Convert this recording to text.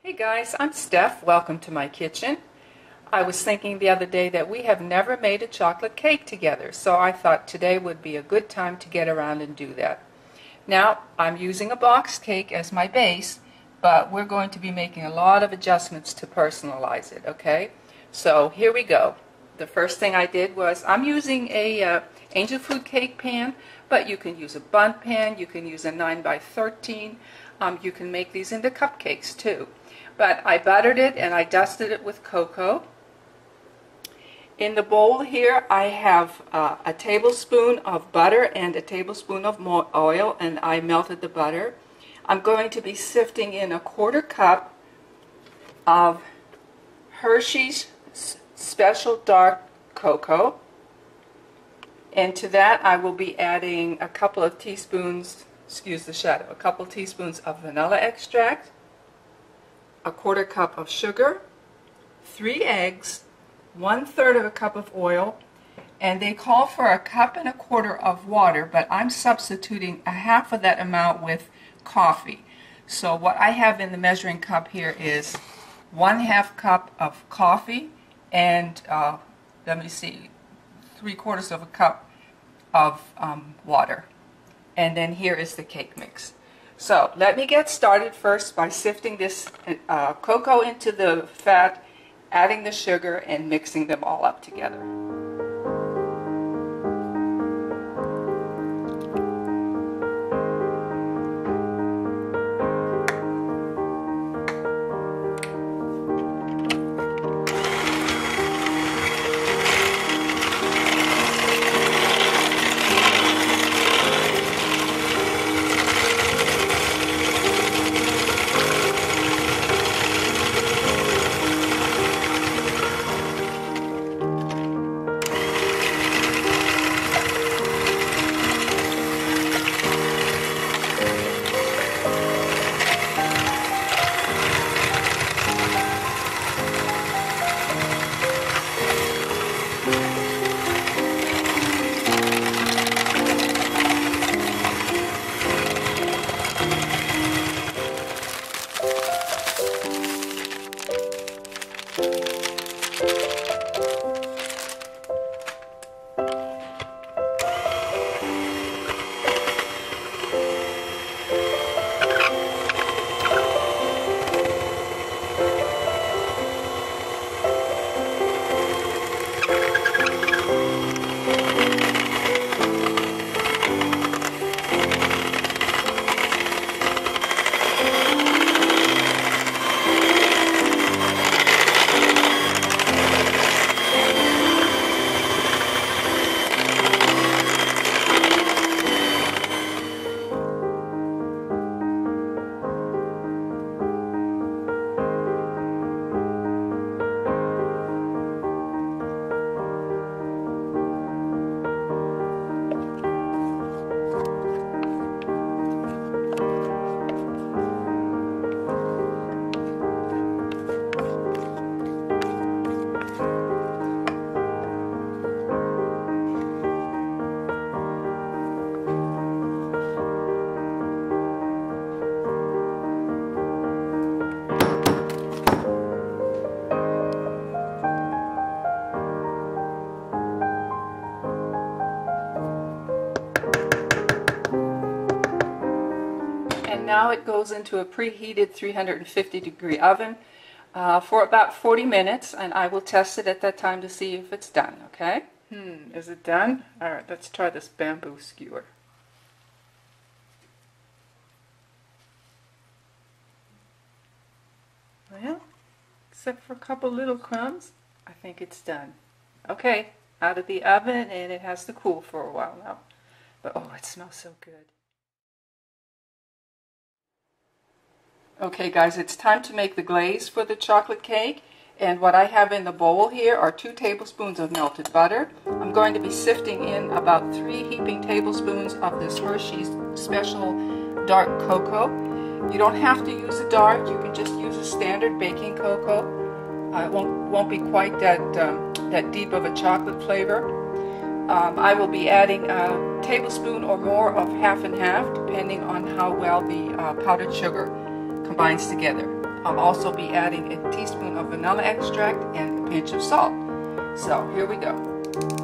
Hey guys, I'm Steph. Welcome to my kitchen. I was thinking the other day that we have never made a chocolate cake together, so I thought today would be a good time to get around and do that. Now, I'm using a box cake as my base, but we're going to be making a lot of adjustments to personalize it, okay? So here we go. The first thing I did was, I'm using a angel food cake pan, but you can use a Bundt pan, you can use a 9x13, you can make these into cupcakes too. But I buttered it and I dusted it with cocoa. In the bowl here I have a tablespoon of butter and a tablespoon of oil, and I melted the butter. I'm going to be sifting in a 1/4 cup of Hershey's Special Dark Cocoa, and to that I will be adding a couple of teaspoons, excuse the shadow, a couple teaspoons of vanilla extract, a 1/4 cup of sugar, 3 eggs, 1/3 of a cup of oil, and they call for 1 1/4 cups of water, but I'm substituting a half of that amount with coffee. So what I have in the measuring cup here is 1/2 cup of coffee and let me see, 3/4 of a cup of water. And then here is the cake mix. So let me get started first by sifting this cocoa into the fat, adding the sugar, and mixing them all up together. Now it goes into a preheated 350-degree oven for about 40 minutes, and I will test it at that time to see if it's done, okay? Is it done? Alright, let's try this bamboo skewer. Well, except for a couple little crumbs, I think it's done. Okay, out of the oven, and it has to cool for a while now. But oh, it smells so good. Okay guys, it's time to make the glaze for the chocolate cake, and what I have in the bowl here are 2 tablespoons of melted butter. I'm going to be sifting in about 3 heaping tablespoons of this Hershey's Special Dark Cocoa. You don't have to use a dark, you can just use a standard baking cocoa. It won't be quite that deep of a chocolate flavor. I will be adding a tablespoon or more of half and half, depending on how well the powdered sugar combines together. I'll also be adding a teaspoon of vanilla extract and a pinch of salt. So here we go.